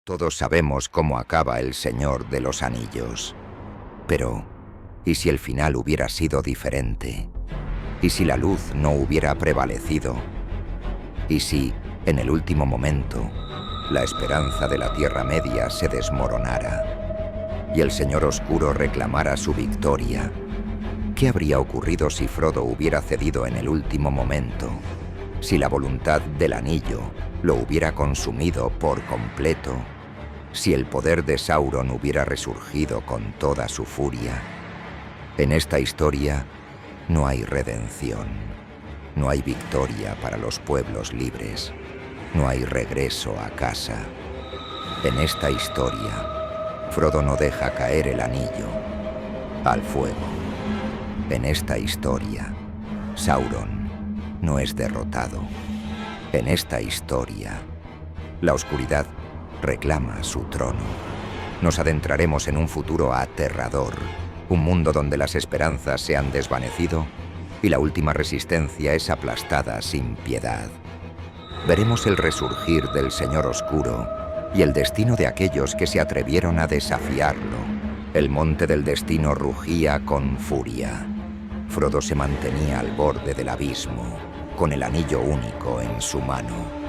Todos sabemos cómo acaba El Señor de los Anillos. Pero, ¿y si el final hubiera sido diferente? ¿Y si la luz no hubiera prevalecido? ¿Y si, en el último momento, la esperanza de la Tierra Media se desmoronara y el Señor Oscuro reclamara su victoria? ¿Qué habría ocurrido si Frodo hubiera cedido en el último momento? Si la voluntad del anillo lo hubiera consumido por completo, si el poder de Sauron hubiera resurgido con toda su furia. En esta historia no hay redención, no hay victoria para los pueblos libres, no hay regreso a casa. En esta historia, Frodo no deja caer el anillo al fuego. En esta historia, Sauron no es derrotado. En esta historia, la oscuridad reclama su trono. Nos adentraremos en un futuro aterrador, un mundo donde las esperanzas se han desvanecido y la última resistencia es aplastada sin piedad. Veremos el resurgir del Señor Oscuro y el destino de aquellos que se atrevieron a desafiarlo. El monte del destino rugía con furia. Frodo se mantenía al borde del abismo, con el anillo único en su mano.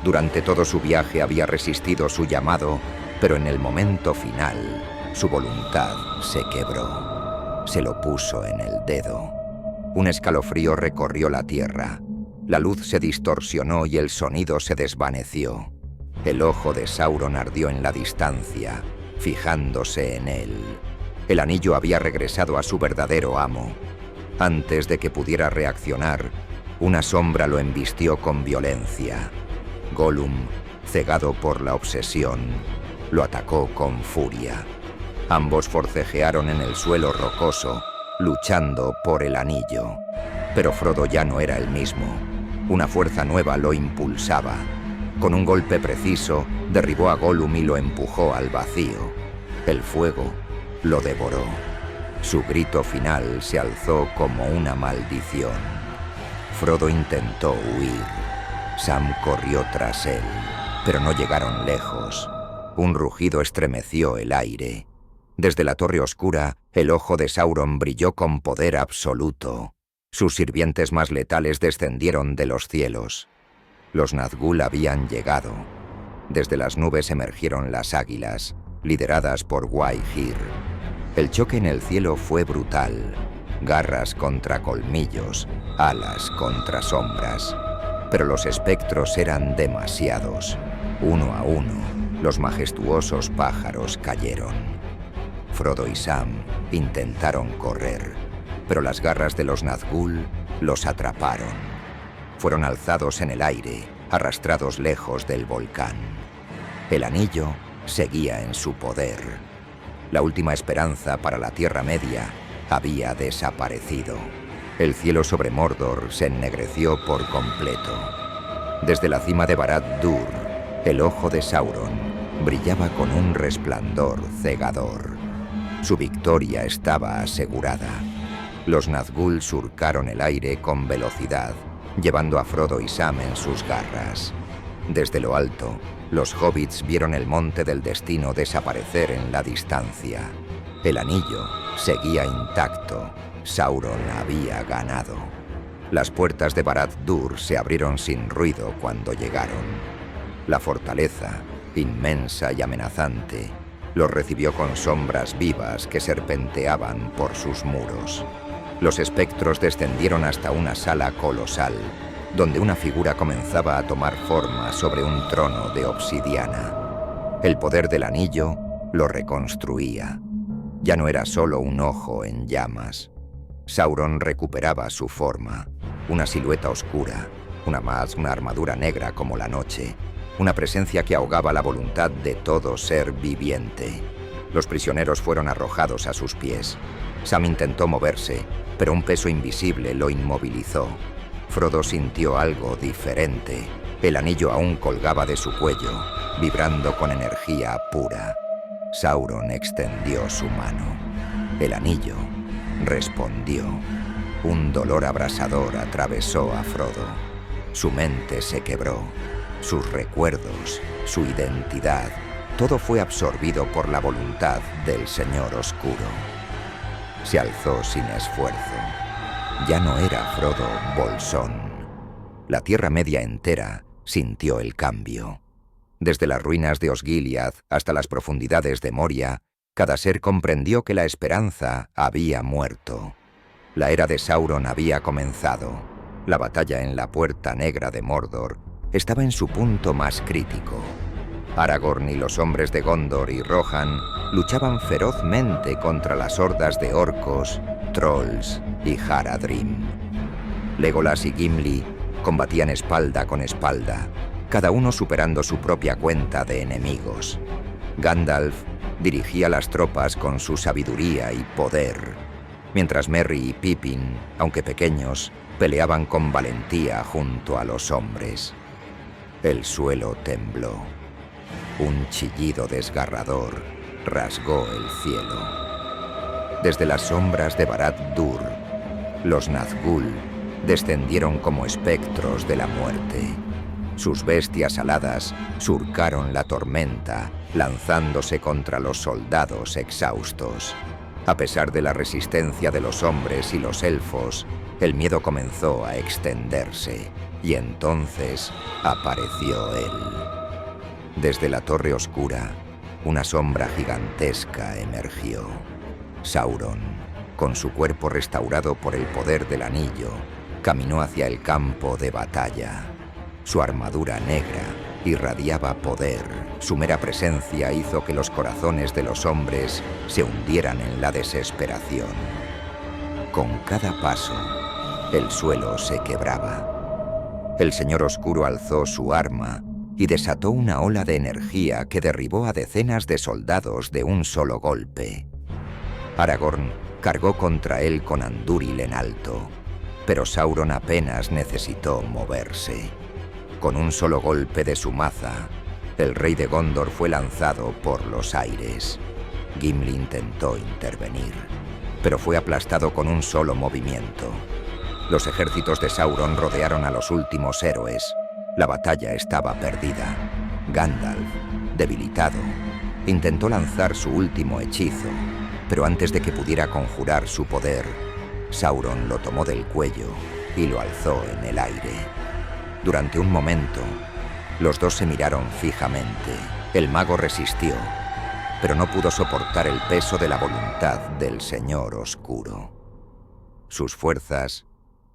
Durante todo su viaje había resistido su llamado, pero en el momento final, su voluntad se quebró. Se lo puso en el dedo. Un escalofrío recorrió la tierra. La luz se distorsionó y el sonido se desvaneció. El ojo de Sauron ardió en la distancia, fijándose en él. El anillo había regresado a su verdadero amo. Antes de que pudiera reaccionar, una sombra lo embistió con violencia. Gollum, cegado por la obsesión, lo atacó con furia. Ambos forcejearon en el suelo rocoso, luchando por el anillo. Pero Frodo ya no era el mismo. Una fuerza nueva lo impulsaba. Con un golpe preciso, derribó a Gollum y lo empujó al vacío. El fuego lo devoró. Su grito final se alzó como una maldición. Frodo intentó huir. Sam corrió tras él, pero no llegaron lejos. Un rugido estremeció el aire. Desde la Torre Oscura, el ojo de Sauron brilló con poder absoluto. Sus sirvientes más letales descendieron de los cielos. Los Nazgûl habían llegado. Desde las nubes emergieron las águilas, lideradas por Gwaihir. El choque en el cielo fue brutal. Garras contra colmillos, alas contra sombras. Pero los espectros eran demasiados. Uno a uno, los majestuosos pájaros cayeron. Frodo y Sam intentaron correr, pero las garras de los Nazgûl los atraparon. Fueron alzados en el aire, arrastrados lejos del volcán. El anillo seguía en su poder. La última esperanza para la Tierra Media había desaparecido. El cielo sobre Mordor se ennegreció por completo. Desde la cima de Barad-dûr, el ojo de Sauron brillaba con un resplandor cegador. Su victoria estaba asegurada. Los Nazgûl surcaron el aire con velocidad, llevando a Frodo y Sam en sus garras. Desde lo alto, los hobbits vieron el monte del destino desaparecer en la distancia. El anillo seguía intacto. Sauron había ganado. Las puertas de Barad-dûr se abrieron sin ruido cuando llegaron. La fortaleza, inmensa y amenazante, los recibió con sombras vivas que serpenteaban por sus muros. Los espectros descendieron hasta una sala colosal, donde una figura comenzaba a tomar forma sobre un trono de obsidiana. El poder del anillo lo reconstruía. Ya no era solo un ojo en llamas. Sauron recuperaba su forma, una silueta oscura, una armadura negra como la noche, una presencia que ahogaba la voluntad de todo ser viviente. Los prisioneros fueron arrojados a sus pies. Sam intentó moverse, pero un peso invisible lo inmovilizó. Frodo sintió algo diferente. El anillo aún colgaba de su cuello, vibrando con energía pura. Sauron extendió su mano. El anillo respondió. Un dolor abrasador atravesó a Frodo. Su mente se quebró. Sus recuerdos, su identidad, todo fue absorbido por la voluntad del Señor Oscuro. Se alzó sin esfuerzo. Ya no era Frodo Bolsón. La Tierra Media entera sintió el cambio. Desde las ruinas de Osgiliath hasta las profundidades de Moria, cada ser comprendió que la esperanza había muerto. La era de Sauron había comenzado. La batalla en la Puerta Negra de Mordor estaba en su punto más crítico. Aragorn y los hombres de Gondor y Rohan luchaban ferozmente contra las hordas de orcos, trolls y Haradrim. Legolas y Gimli combatían espalda con espalda, cada uno superando su propia cuenta de enemigos. Gandalf dirigía las tropas con su sabiduría y poder, mientras Merry y Pippin, aunque pequeños, peleaban con valentía junto a los hombres. El suelo tembló. Un chillido desgarrador rasgó el cielo. Desde las sombras de Barad-dûr, los Nazgûl descendieron como espectros de la muerte. Sus bestias aladas surcaron la tormenta, lanzándose contra los soldados exhaustos. A pesar de la resistencia de los hombres y los elfos, el miedo comenzó a extenderse, y entonces apareció él. Desde la Torre Oscura, una sombra gigantesca emergió. Sauron, con su cuerpo restaurado por el poder del anillo, caminó hacia el campo de batalla. Su armadura negra irradiaba poder. Su mera presencia hizo que los corazones de los hombres se hundieran en la desesperación. Con cada paso, el suelo se quebraba. El Señor Oscuro alzó su arma y desató una ola de energía que derribó a decenas de soldados de un solo golpe. Aragorn cargó contra él con Andúril en alto, pero Sauron apenas necesitó moverse. Con un solo golpe de su maza, el rey de Gondor fue lanzado por los aires. Gimli intentó intervenir, pero fue aplastado con un solo movimiento. Los ejércitos de Sauron rodearon a los últimos héroes. La batalla estaba perdida. Gandalf, debilitado, intentó lanzar su último hechizo, pero antes de que pudiera conjurar su poder, Sauron lo tomó del cuello y lo alzó en el aire. Durante un momento, los dos se miraron fijamente. El mago resistió, pero no pudo soportar el peso de la voluntad del Señor Oscuro. Sus fuerzas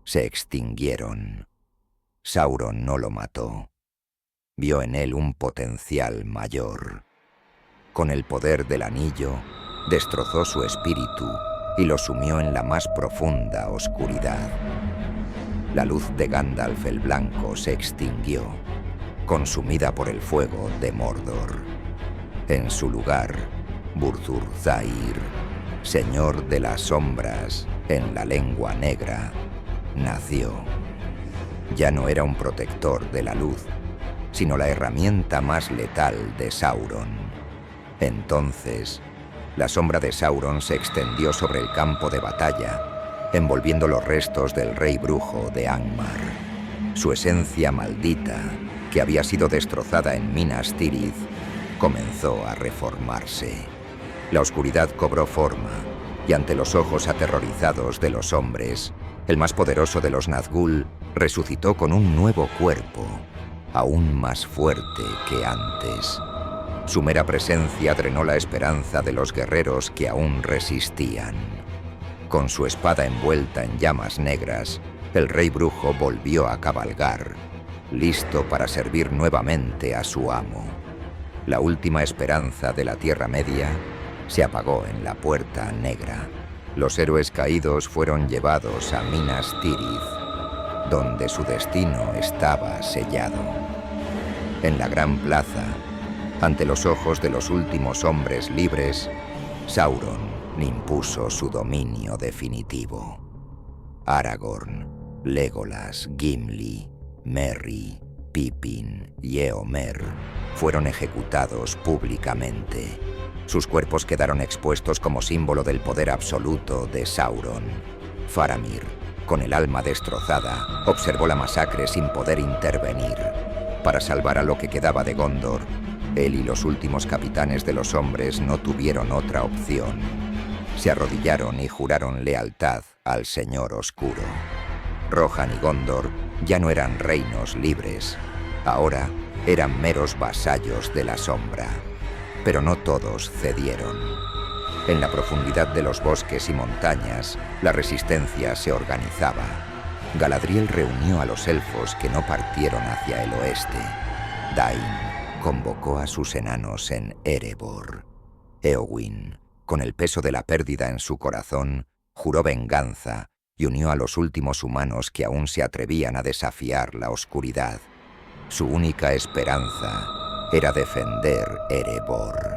se extinguieron. Sauron no lo mató. Vio en él un potencial mayor. Con el poder del anillo, destrozó su espíritu y lo sumió en la más profunda oscuridad. La luz de Gandalf el Blanco se extinguió, consumida por el fuego de Mordor. En su lugar, Burdurzair, Señor de las Sombras, en la lengua negra, nació. Ya no era un protector de la luz, sino la herramienta más letal de Sauron. Entonces, la sombra de Sauron se extendió sobre el campo de batalla, envolviendo los restos del rey brujo de Angmar. Su esencia maldita, que había sido destrozada en Minas Tirith, comenzó a reformarse. La oscuridad cobró forma, y ante los ojos aterrorizados de los hombres, el más poderoso de los Nazgûl resucitó con un nuevo cuerpo, aún más fuerte que antes. Su mera presencia drenó la esperanza de los guerreros que aún resistían. Con su espada envuelta en llamas negras, el rey brujo volvió a cabalgar, listo para servir nuevamente a su amo. La última esperanza de la Tierra Media se apagó en la Puerta Negra. Los héroes caídos fueron llevados a Minas Tirith, donde su destino estaba sellado. En la gran plaza, ante los ojos de los últimos hombres libres, Sauron impuso su dominio definitivo. Aragorn, Legolas, Gimli, Merry, Pippin y Éomer fueron ejecutados públicamente. Sus cuerpos quedaron expuestos como símbolo del poder absoluto de Sauron. Faramir, con el alma destrozada, observó la masacre sin poder intervenir. Para salvar a lo que quedaba de Gondor, Él y los últimos capitanes de los hombres no tuvieron otra opción. Se arrodillaron y juraron lealtad al Señor Oscuro. Rohan y Gondor ya no eran reinos libres. Ahora eran meros vasallos de la sombra. Pero no todos cedieron. En la profundidad de los bosques y montañas, la resistencia se organizaba. Galadriel reunió a los elfos que no partieron hacia el oeste. Dain convocó a sus enanos en Erebor. Éowyn, con el peso de la pérdida en su corazón, juró venganza y unió a los últimos humanos que aún se atrevían a desafiar la oscuridad. Su única esperanza era defender Erebor.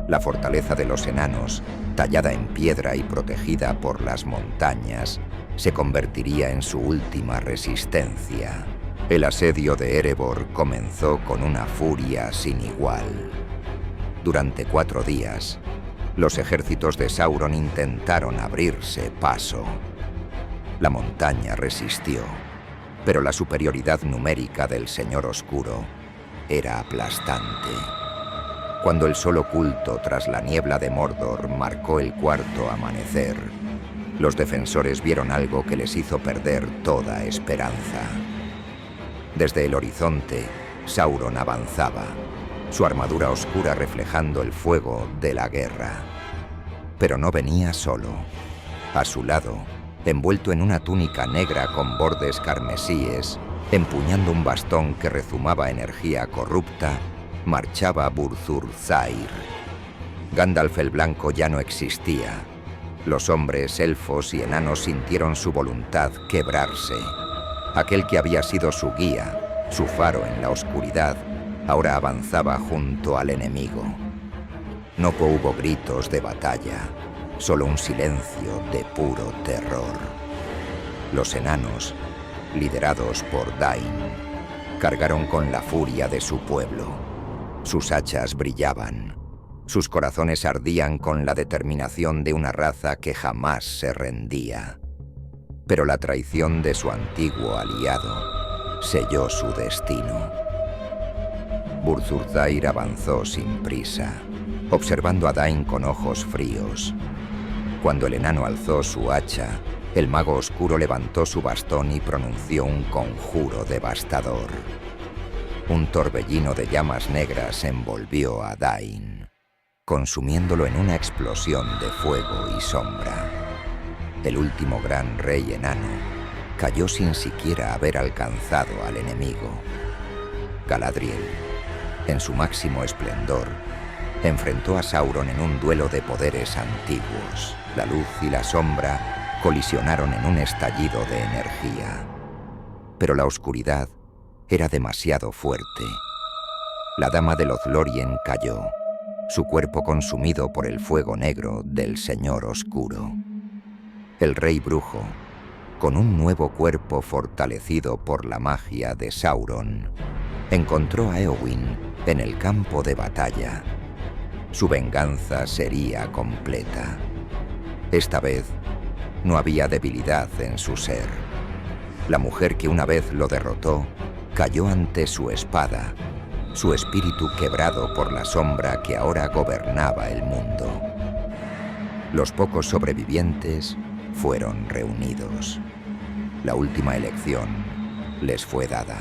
La fortaleza de los enanos, tallada en piedra y protegida por las montañas, se convertiría en su última resistencia. El asedio de Erebor comenzó con una furia sin igual. Durante 4 días, los ejércitos de Sauron intentaron abrirse paso. La montaña resistió, pero la superioridad numérica del Señor Oscuro era aplastante. Cuando el sol oculto tras la niebla de Mordor marcó el cuarto amanecer, los defensores vieron algo que les hizo perder toda esperanza. Desde el horizonte, Sauron avanzaba, su armadura oscura reflejando el fuego de la guerra. Pero no venía solo. A su lado, envuelto en una túnica negra con bordes carmesíes, empuñando un bastón que rezumaba energía corrupta, marchaba Burzurzair. Gandalf el Blanco ya no existía. Los hombres, elfos y enanos sintieron su voluntad quebrarse. Aquel que había sido su guía, su faro en la oscuridad, ahora avanzaba junto al enemigo. No hubo gritos de batalla, solo un silencio de puro terror. Los enanos, liderados por Dain, cargaron con la furia de su pueblo. Sus hachas brillaban. Sus corazones ardían con la determinación de una raza que jamás se rendía. Pero la traición de su antiguo aliado selló su destino. Burzurzair avanzó sin prisa, observando a Dain con ojos fríos. Cuando el enano alzó su hacha, el mago oscuro levantó su bastón y pronunció un conjuro devastador. Un torbellino de llamas negras envolvió a Dain, consumiéndolo en una explosión de fuego y sombra. El último gran rey enano cayó sin siquiera haber alcanzado al enemigo. Galadriel, en su máximo esplendor, enfrentó a Sauron en un duelo de poderes antiguos. La luz y la sombra colisionaron en un estallido de energía. Pero la oscuridad era demasiado fuerte. La dama de Lothlórien cayó, su cuerpo consumido por el fuego negro del Señor Oscuro. El rey brujo, con un nuevo cuerpo fortalecido por la magia de Sauron, encontró a Éowyn en el campo de batalla. Su venganza sería completa. Esta vez, no había debilidad en su ser. La mujer que una vez lo derrotó cayó ante su espada, su espíritu quebrado por la sombra que ahora gobernaba el mundo. Los pocos sobrevivientes fueron reunidos. La última elección les fue dada: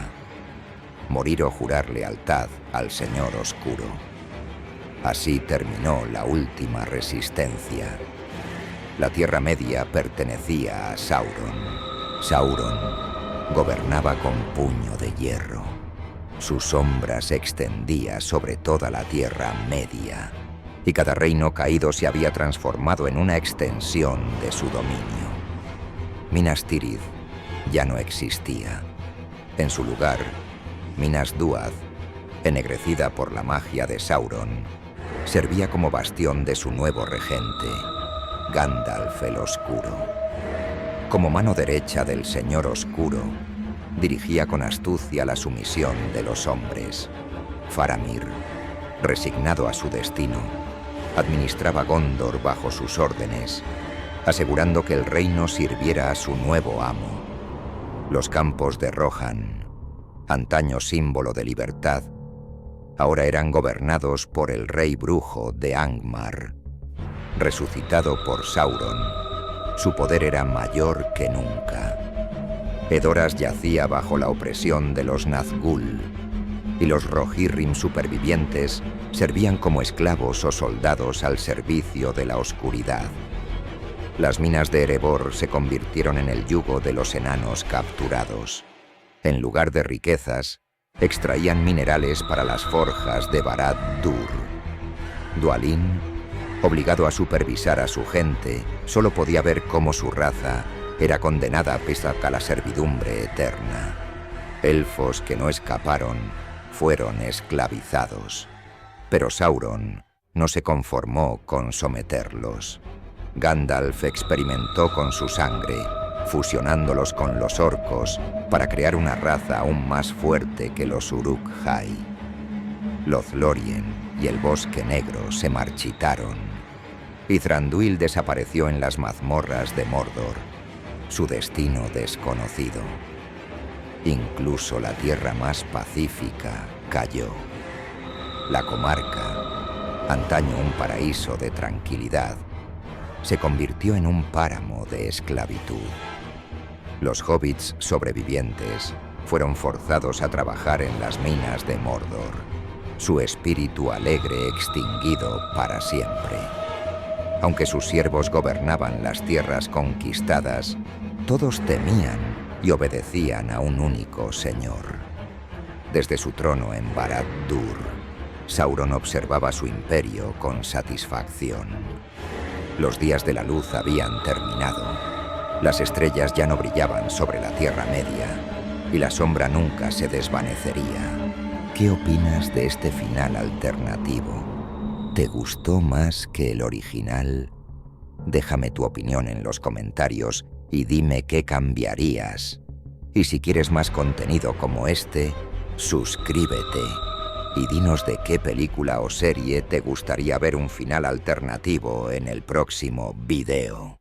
morir o jurar lealtad al Señor Oscuro. Así terminó la última resistencia. La Tierra Media pertenecía a Sauron. Sauron gobernaba con puño de hierro. Su sombra se extendía sobre toda la Tierra Media, y cada reino caído se había transformado en una extensión de su dominio. Minas Tirith ya no existía. En su lugar, Minas Dúath, ennegrecida por la magia de Sauron, servía como bastión de su nuevo regente, Gandalf el Oscuro. Como mano derecha del Señor Oscuro, dirigía con astucia la sumisión de los hombres. Faramir, resignado a su destino, administraba Gondor bajo sus órdenes, asegurando que el reino sirviera a su nuevo amo. Los campos de Rohan, antaño símbolo de libertad, ahora eran gobernados por el rey brujo de Angmar. Resucitado por Sauron, su poder era mayor que nunca. Edoras yacía bajo la opresión de los Nazgûl, y los Rohirrim supervivientes servían como esclavos o soldados al servicio de la oscuridad. Las minas de Erebor se convirtieron en el yugo de los enanos capturados. En lugar de riquezas, extraían minerales para las forjas de Barad-dûr. Dwalin, obligado a supervisar a su gente, solo podía ver cómo su raza era condenada a la servidumbre eterna. Elfos que no escaparon fueron esclavizados. Pero Sauron no se conformó con someterlos. Gandalf experimentó con su sangre, fusionándolos con los orcos para crear una raza aún más fuerte que los Uruk-hai. Lothlórien y el Bosque Negro se marchitaron, y Thranduil desapareció en las mazmorras de Mordor, su destino desconocido. Incluso la tierra más pacífica cayó. La comarca, antaño un paraíso de tranquilidad, se convirtió en un páramo de esclavitud. Los hobbits sobrevivientes fueron forzados a trabajar en las minas de Mordor, su espíritu alegre extinguido para siempre. Aunque sus siervos gobernaban las tierras conquistadas, todos temían y obedecían a un único señor. Desde su trono en Barad-dûr, Sauron observaba su imperio con satisfacción. Los días de la luz habían terminado. Las estrellas ya no brillaban sobre la Tierra Media y la sombra nunca se desvanecería. ¿Qué opinas de este final alternativo? ¿Te gustó más que el original? Déjame tu opinión en los comentarios y dime qué cambiarías. Y si quieres más contenido como este, suscríbete y dinos de qué película o serie te gustaría ver un final alternativo en el próximo video.